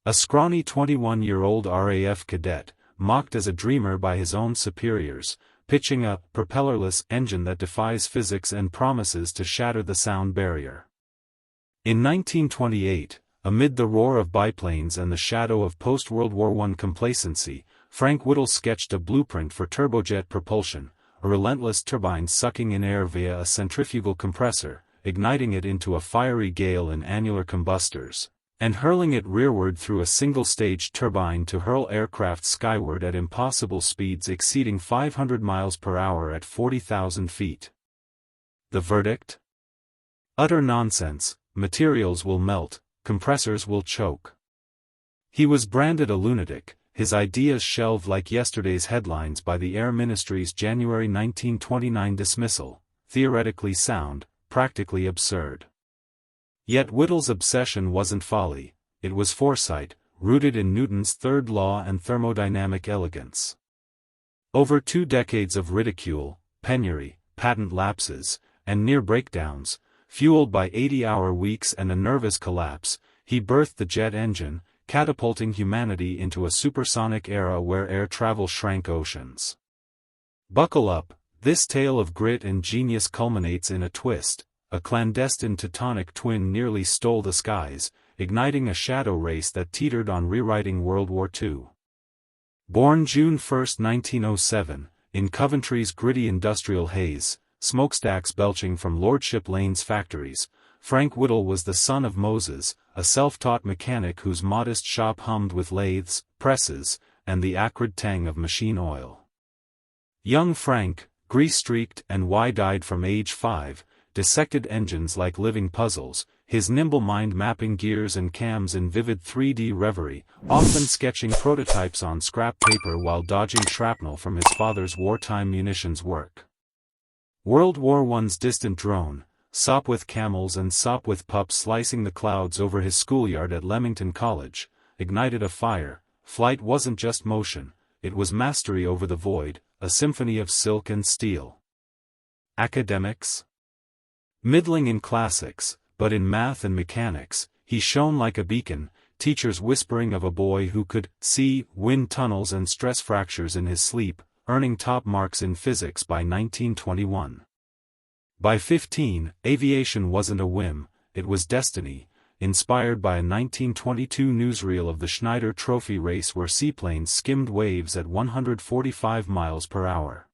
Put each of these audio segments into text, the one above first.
A scrawny 21-year-old RAF cadet, mocked as a dreamer by his own superiors, pitching a propellerless engine that defies physics and promises to shatter the sound barrier. In 1928, amid the roar of biplanes and the shadow of post-World War I complacency, Frank Whittle sketched a blueprint for turbojet propulsion, a relentless turbine sucking in air via a centrifugal compressor, igniting it into a fiery gale in annular combustors, and hurling it rearward through a single-stage turbine to hurl aircraft skyward at impossible speeds exceeding 500 miles per hour at 40,000 feet. The verdict? Utter nonsense. Materials will melt, compressors will choke. He was branded a lunatic, his ideas shelved like yesterday's headlines by the Air Ministry's January 1929 dismissal, theoretically sound, practically absurd. Yet Whittle's obsession wasn't folly, it was foresight, rooted in Newton's third law and thermodynamic elegance. Over 2 decades of ridicule, penury, patent lapses, and near breakdowns, fueled by 80-hour weeks and a nervous collapse, he birthed the jet engine, catapulting humanity into a supersonic era where air travel shrank oceans. Buckle up, this tale of grit and genius culminates in a twist. A clandestine Teutonic twin nearly stole the skies, igniting a shadow race that teetered on rewriting World War II. Born June 1, 1907, in Coventry's gritty industrial haze, smokestacks belching from Lordship Lane's factories, Frank Whittle was the son of Moses, a self-taught mechanic whose modest shop hummed with lathes, presses, and the acrid tang of machine oil. Young Frank, grease-streaked and wide-eyed from age 5, dissected engines like living puzzles, his nimble mind mapping gears and cams in vivid 3D reverie, often sketching prototypes on scrap paper while dodging shrapnel from his father's wartime munitions work. World War I's distant drone, Sopwith camels and Sopwith pups slicing the clouds over his schoolyard at Leamington College, ignited a fire. Flight wasn't just motion, it was mastery over the void, a symphony of silk and steel. Academics? Middling in classics, but in math and mechanics, he shone like a beacon, teachers whispering of a boy who could see wind tunnels and stress fractures in his sleep, earning top marks in physics by 1921. By 15, aviation wasn't a whim, it was destiny, inspired by a 1922 newsreel of the Schneider Trophy race where seaplanes skimmed waves at 145 miles per hour.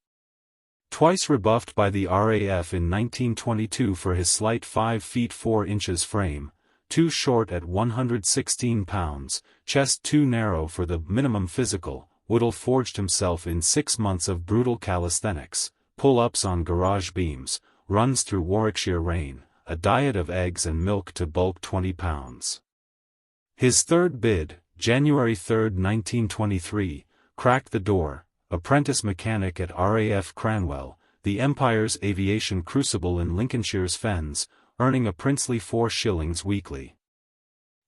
Twice rebuffed by the RAF in 1922 for his slight 5 feet 4 inches frame, too short at 116 pounds, chest too narrow for the minimum physical, Whittle forged himself in 6 months of brutal calisthenics, pull-ups on garage beams, runs through Warwickshire rain, a diet of eggs and milk to bulk 20 pounds. His third bid, January 3, 1923, cracked the door, apprentice mechanic at RAF Cranwell, the Empire's aviation crucible in Lincolnshire's fens, earning a princely 4 shillings weekly.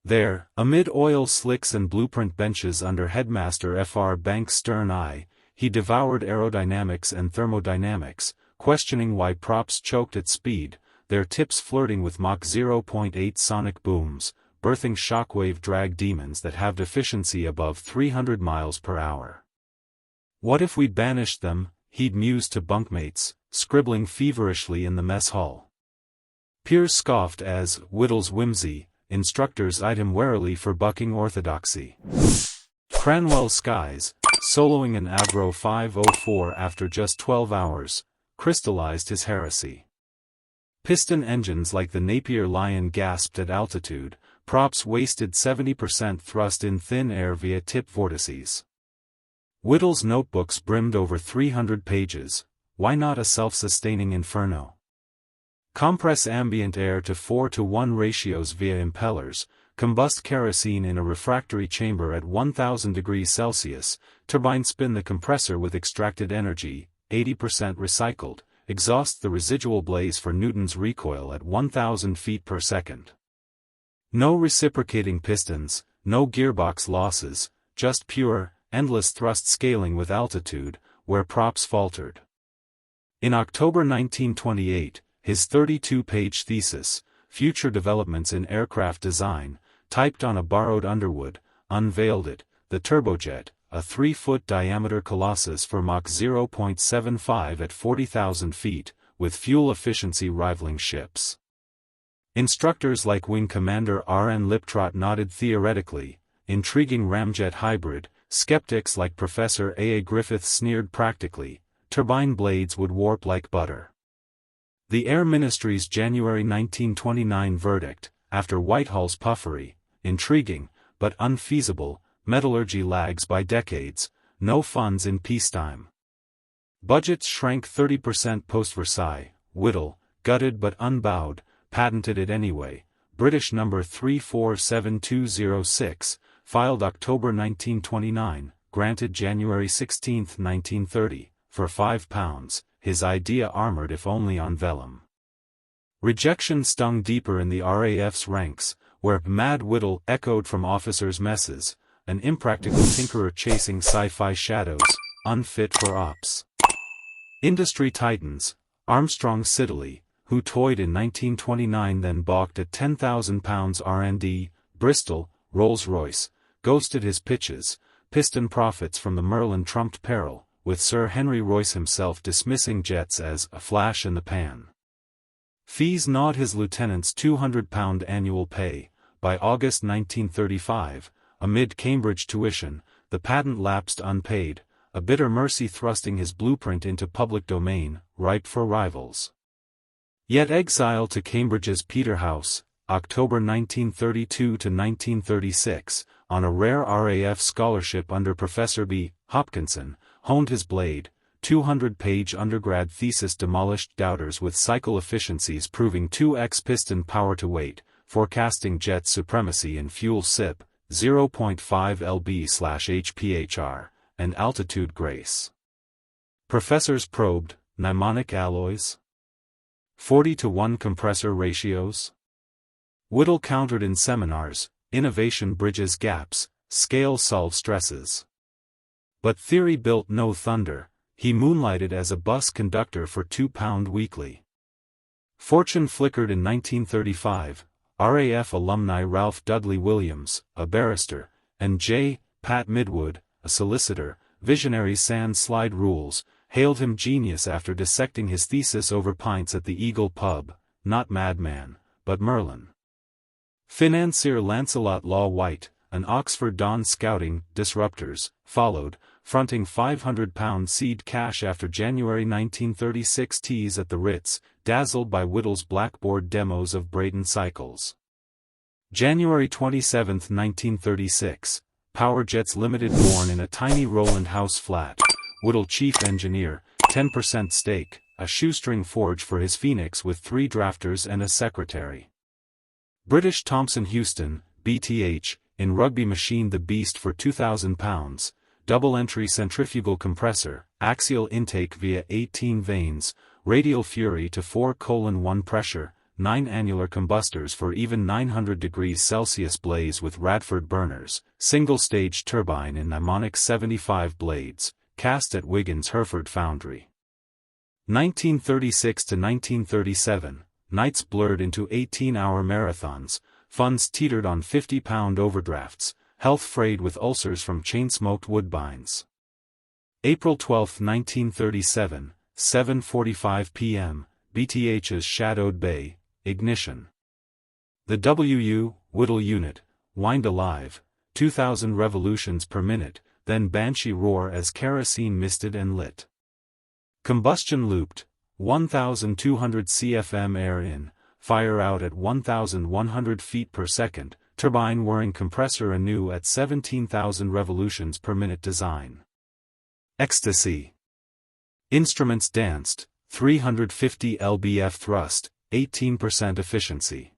There, amid oil slicks and blueprint benches under Headmaster Fr. Banks' stern eye, he devoured aerodynamics and thermodynamics, questioning why props choked at speed, their tips flirting with Mach 0.8 sonic booms, birthing shockwave drag demons that have efficiency above 300 miles per hour. What if we banished them, he'd muse to bunkmates, scribbling feverishly in the mess hall. Peers scoffed as, Whittle's whimsy, instructors eyed him warily for bucking orthodoxy. Cranwell skies, soloing an Avro 504 after just 12 hours, crystallized his heresy. Piston engines like the Napier Lion gasped at altitude, props wasted 70% thrust in thin air via tip vortices. Whittle's notebooks brimmed over 300 pages, why not a self-sustaining inferno? Compress ambient air to 4:1 ratios via impellers, combust kerosene in a refractory chamber at 1000 degrees Celsius, turbine spin the compressor with extracted energy, 80% recycled, exhaust the residual blaze for Newton's recoil at 1000 feet per second. No reciprocating pistons, no gearbox losses, just pure, endless thrust scaling with altitude, where props faltered. In October 1928, his 32-page thesis, Future Developments in Aircraft Design, typed on a borrowed Underwood, unveiled it, the Turbojet, a 3-foot diameter colossus for Mach 0.75 at 40,000 feet, with fuel efficiency rivaling ships. Instructors like Wing Commander R.N. Liptrot nodded theoretically, intriguing ramjet hybrid. Skeptics like Professor A. Griffith sneered practically, turbine blades would warp like butter. The Air Ministry's January 1929 verdict, after Whitehall's puffery, intriguing, but unfeasible, metallurgy lags by decades, no funds in peacetime. Budgets shrank 30% post-Versailles, Whittle, gutted but unbowed, patented it anyway, British number 347206, filed October 1929, granted January 16, 1930, for £5, his idea armoured if only on vellum. Rejection stung deeper in the RAF's ranks, where "Mad Whittle" echoed from officers' messes, an impractical tinkerer chasing sci-fi shadows, unfit for ops. Industry titans, Armstrong Siddeley, who toyed in 1929 then balked at £10,000 R&D, Bristol, Rolls-Royce, ghosted his pitches, piston profits from the Merlin trumped peril, with Sir Henry Royce himself dismissing jets as a flash in the pan. Fees gnawed his lieutenant's £200 annual pay. By August 1935, amid Cambridge tuition, the patent lapsed unpaid, a bitter mercy thrusting his blueprint into public domain, ripe for rivals. Yet exile to Cambridge's Peterhouse, October 1932 to 1936, on a rare RAF scholarship under Professor B. Hopkinson, honed his blade. 200-page undergrad thesis demolished doubters with cycle efficiencies proving 2x piston power to weight, forecasting jet supremacy in fuel SIP, 0.5 lb/hphr, and altitude grace. Professors probed, mnemonic alloys? 40-to-1 compressor ratios? Whittle countered in seminars, innovation bridges gaps, scale solves stresses. But theory built no thunder, he moonlighted as a bus conductor for £2 weekly. Fortune flickered in 1935, RAF alumni Ralph Dudley Williams, a barrister, and J. Pat Midwood, a solicitor, visionary sand slide rules, hailed him genius after dissecting his thesis over pints at the Eagle pub, not Madman, but Merlin. Financier Lancelot Law White, an Oxford Don scouting disruptors, followed, fronting £500 seed cash after January 1936 teas at the Ritz, dazzled by Whittle's blackboard demos of Brayton cycles. January 27, 1936, Power Jets Ltd. Born in a tiny Rowland House flat, Whittle chief engineer, 10% stake, a shoestring forge for his Phoenix with 3 drafters and a secretary. British Thomson Houston, BTH, in Rugby machined the beast for £2,000, double-entry centrifugal compressor, axial intake via 18 vanes, radial fury to 4:1 pressure, 9 annular combustors for even 900 degrees Celsius blaze with Radford burners, single-stage turbine in mnemonic 75 blades, cast at Wigan's Hereford foundry. 1936 to 1937, nights blurred into 18-hour marathons, funds teetered on £50 overdrafts, health frayed with ulcers from chain-smoked woodbines. April 12, 1937, 7:45 p.m., BTH's shadowed bay, ignition. The WWII Whittle unit, whined alive, 2,000 revolutions per minute, then banshee roar as kerosene misted and lit. Combustion looped, 1,200 CFM air in, fire out at 1,100 feet per second, turbine whirring compressor anew at 17,000 revolutions per minute design. Ecstasy. Instruments danced, 350 lbf thrust, 18% efficiency.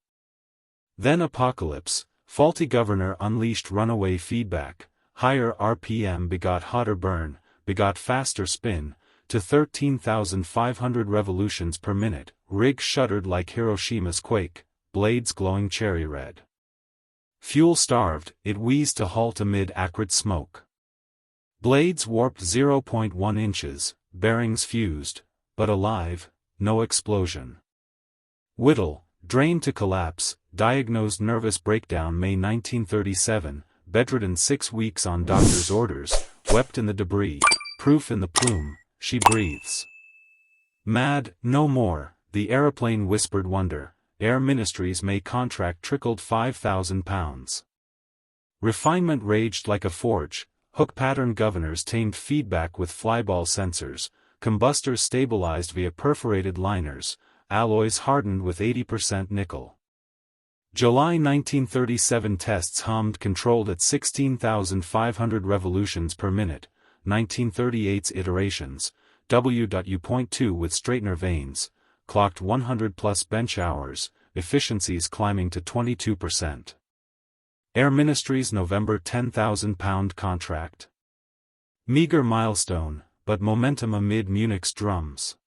Then apocalypse, faulty governor unleashed runaway feedback, higher RPM begot hotter burn, begot faster spin, to 13,500 revolutions per minute, rig shuddered like Hiroshima's quake, blades glowing cherry red. Fuel starved, it wheezed to halt amid acrid smoke. Blades warped 0.1 inches, bearings fused, but alive, no explosion. Whittle, drained to collapse, diagnosed nervous breakdown May 1937, bedridden 6 weeks on doctor's orders, wept in the debris, proof in the plume, she breathes. Mad, no more, the aeroplane whispered wonder, Air Ministries may contract trickled £5,000. Refinement raged like a forge, hook pattern governors tamed feedback with flyball sensors, combustors stabilized via perforated liners, alloys hardened with 80% nickel. July 1937 tests hummed controlled at 16,500 revolutions per minute, 1938's iterations, WWII with straightener vanes, clocked 100+ bench hours, efficiencies climbing to 22%. Air Ministries November £10,000 contract. Meager milestone, but momentum amid Munich's drums.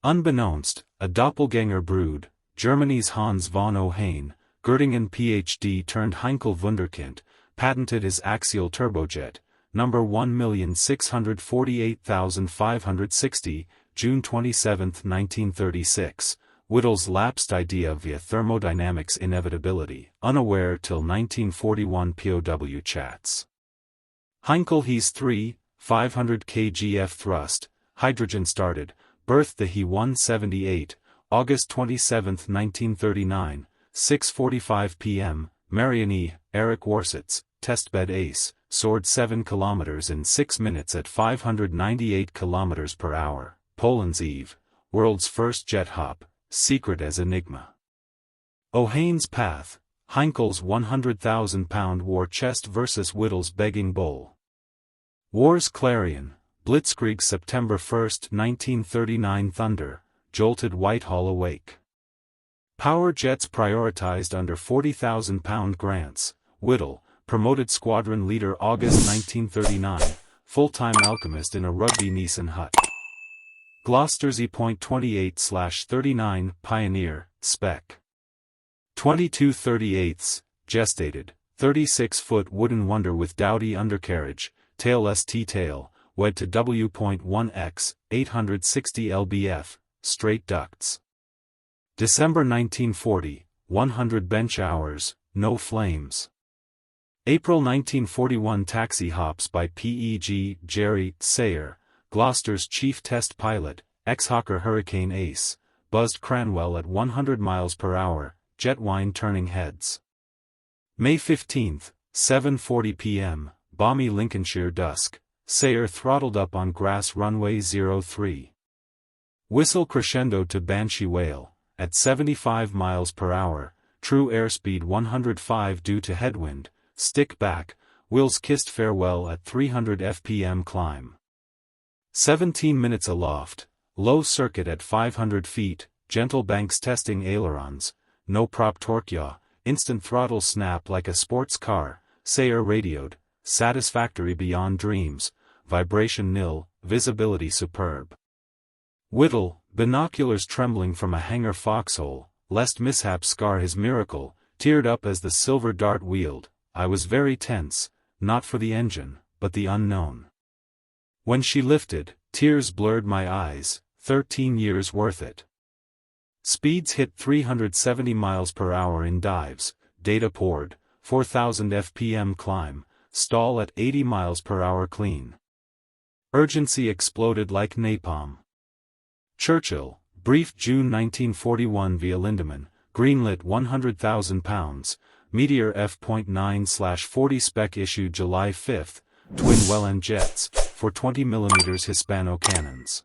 Unbeknownst, a doppelganger brewed, Germany's Hans von Ohain, Göttingen Ph.D. turned Heinkel Wunderkind, patented his axial turbojet, number 1,648,560, June 27, 1936, Whittle's lapsed idea via thermodynamics inevitability, unaware till 1941 POW chats. Heinkel He's 3, 500 kgf thrust, hydrogen started, birthed the He 178, August 27, 1939, 6:45 p.m., Mariani, Eric Warsitz, testbed ace, soared 7 kilometers in 6 minutes at 598 kilometers per hour, Poland's Eve, world's first jet hop, secret as enigma. Ohain's path, Heinkel's £100,000 war chest versus Whittle's begging bowl. War's clarion, Blitzkrieg September 1, 1939 thunder, jolted Whitehall awake. Power Jets prioritized under £40,000 grants, Whittle, promoted squadron leader August 1939, full-time alchemist in a Rugby Nissan hut. Gloucester's E.28/39 Pioneer, spec. 22/38, gestated, 36-foot wooden wonder with dowdy undercarriage, tailless T-tail, wed to W.1X, 860 lbf, straight ducts. December 1940, 100 bench hours, no flames. April 1941 taxi hops by P.E.G. Jerry Sayer, Gloucester's chief test pilot, ex-Hawker Hurricane Ace, buzzed Cranwell at 100 miles per hour, jet wine turning heads. May 15, 7:40 p.m., balmy Lincolnshire dusk, Sayer throttled up on grass runway 03. Whistle crescendo to Banshee Whale, at 75 miles per hour, true airspeed 105 due to headwind, stick back, Wills kissed farewell at 300 fpm climb. 17 minutes aloft, low circuit at 500 feet, gentle banks testing ailerons, no prop torque yaw, instant throttle snap like a sports car, Sayer radioed, satisfactory beyond dreams, vibration nil, visibility superb. Whittle, binoculars trembling from a hangar foxhole, lest mishap scar his miracle, teared up as the silver dart wheeled, I was very tense, not for the engine, but the unknown. When she lifted, tears blurred my eyes, 13 years worth it. Speeds hit 370 miles per hour in dives, data poured, 4,000 fpm climb, stall at 80 miles per hour clean. Urgency exploded like napalm. Churchill, briefed June 1941 via Lindemann, greenlit £100,000, Meteor F.9/40 spec issued July 5, twin Welland jets, for 20mm Hispano cannons.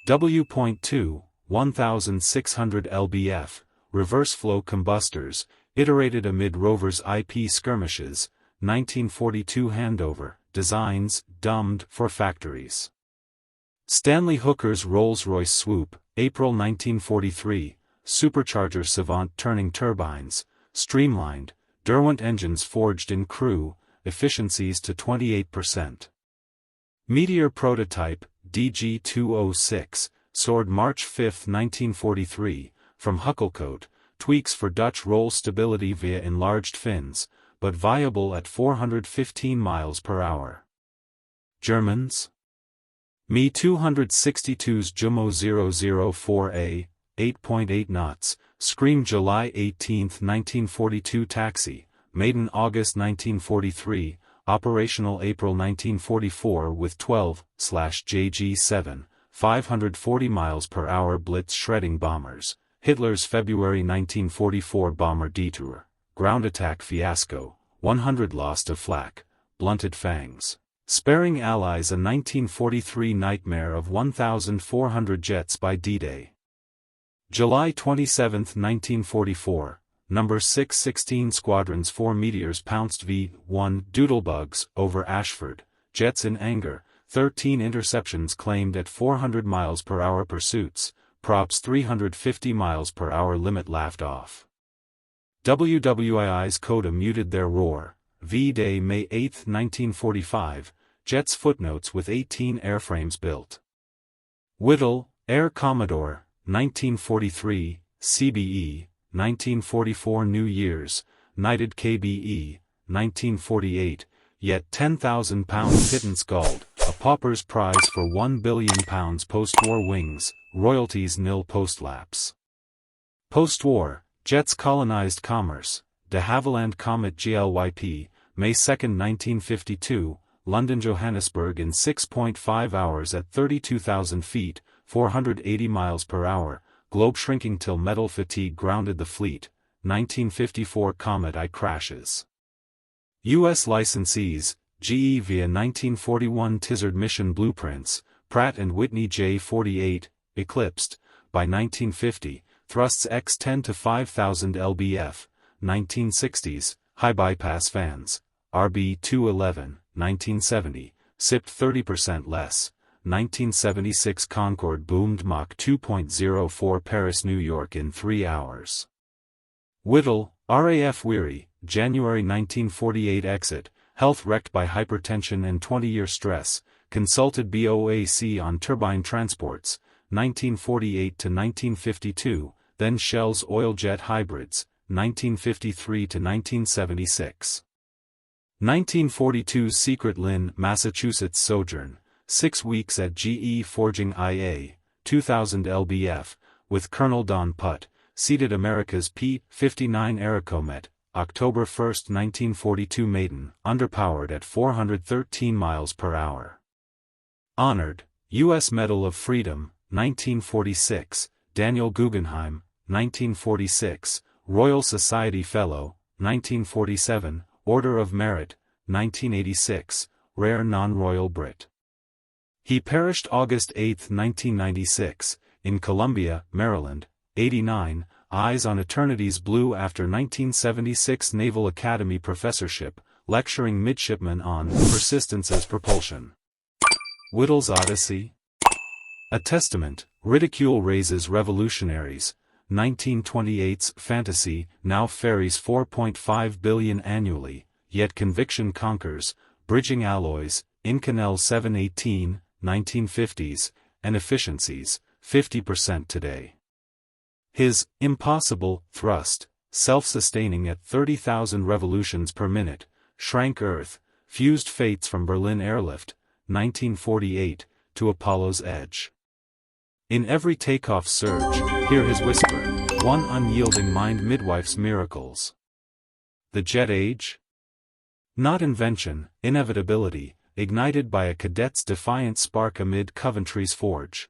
W.2, 1,600 lbf, reverse flow combustors, iterated amid Rover's IP skirmishes, 1942 handover, designs, dumbed for factories. Stanley Hooker's Rolls-Royce swoop, April 1943, supercharger savant turning turbines, streamlined, Derwent engines forged in crew, efficiencies to 28%. Meteor prototype, DG-206, soared March 5, 1943, from Huckelcote, tweaks for Dutch roll stability via enlarged fins, but viable at 415 miles per hour. Germans? Me-262's Jumo 004A, 8.8 knots, screamed July 18, 1942 taxi, maiden August 1943, operational April 1944 with 12/JG-7, 540 miles per hour Blitz shredding bombers, Hitler's February 1944 bomber Detour, ground attack fiasco, 100 lost of flak, blunted fangs, sparing Allies a 1943 nightmare of 1,400 jets by D-Day. July 27, 1944, No. 616 Squadron's 4 Meteors pounced V-1 Doodlebugs over Ashford, jets in anger, 13 interceptions claimed at 400 miles per hour pursuits, props 350 miles per hour limit laughed off. WWII's coda muted their roar, V-Day May 8, 1945, jets footnotes with 18 airframes built. Whittle, Air Commodore, 1943, CBE, 1944 New Year's, knighted KBE, 1948, yet £10,000 pittance galled, a pauper's prize for £1 billion post-war wings, royalties nil post-lapse. Post-war, jets colonized commerce, de Havilland Comet GLYP, May 2, 1952, London-Johannesburg in 6.5 hours at 32,000 feet, 480 miles per hour, globe shrinking till metal fatigue grounded the fleet, 1954 Comet I crashes. U.S. licensees, GE via 1941 Tizard mission blueprints, Pratt & Whitney J-48, eclipsed, by 1950, thrusts X-10 to 5,000 lbf, 1960s, high bypass fans, RB-211, 1970, sipped 30% less, 1976 Concorde boomed Mach 2.04 Paris New York in 3 hours. Whittle, RAF weary, January 1948 exit, health wrecked by hypertension and 20-year stress, consulted BOAC on turbine transports, 1948 to 1952, then Shell's oil jet hybrids, 1953 to 1976. 1942 Secret Lynn, Massachusetts sojourn, 6 weeks at GE Forging IA, 2,000 lbf, with Colonel Don Putt, seated America's P-59 Aerocomet, October 1, 1942 maiden, underpowered at 413 miles per hour. Honored, U.S. Medal of Freedom, 1946, Daniel Guggenheim, 1946, Royal Society Fellow, 1947, Order of Merit, 1986, Rare Non-Royal Brit. He perished August 8, 1996, in Columbia, Maryland, 89, Eyes on Eternity's Blue after 1976 Naval Academy professorship, lecturing midshipmen on persistence as propulsion. Whittle's Odyssey? A Testament, ridicule raises revolutionaries, 1928's fantasy, now ferries 4.5 billion annually, yet conviction conquers, bridging alloys, Inconel 718, 1950s, and efficiencies, 50% today. His impossible thrust, self-sustaining at 30,000 revolutions per minute, shrank Earth, fused fates from Berlin Airlift, 1948, to Apollo's edge. In every takeoff surge, hear his whisper, one unyielding mind midwife's miracles. The jet age? Not invention, inevitability, ignited by a cadet's defiant spark amid Coventry's forge.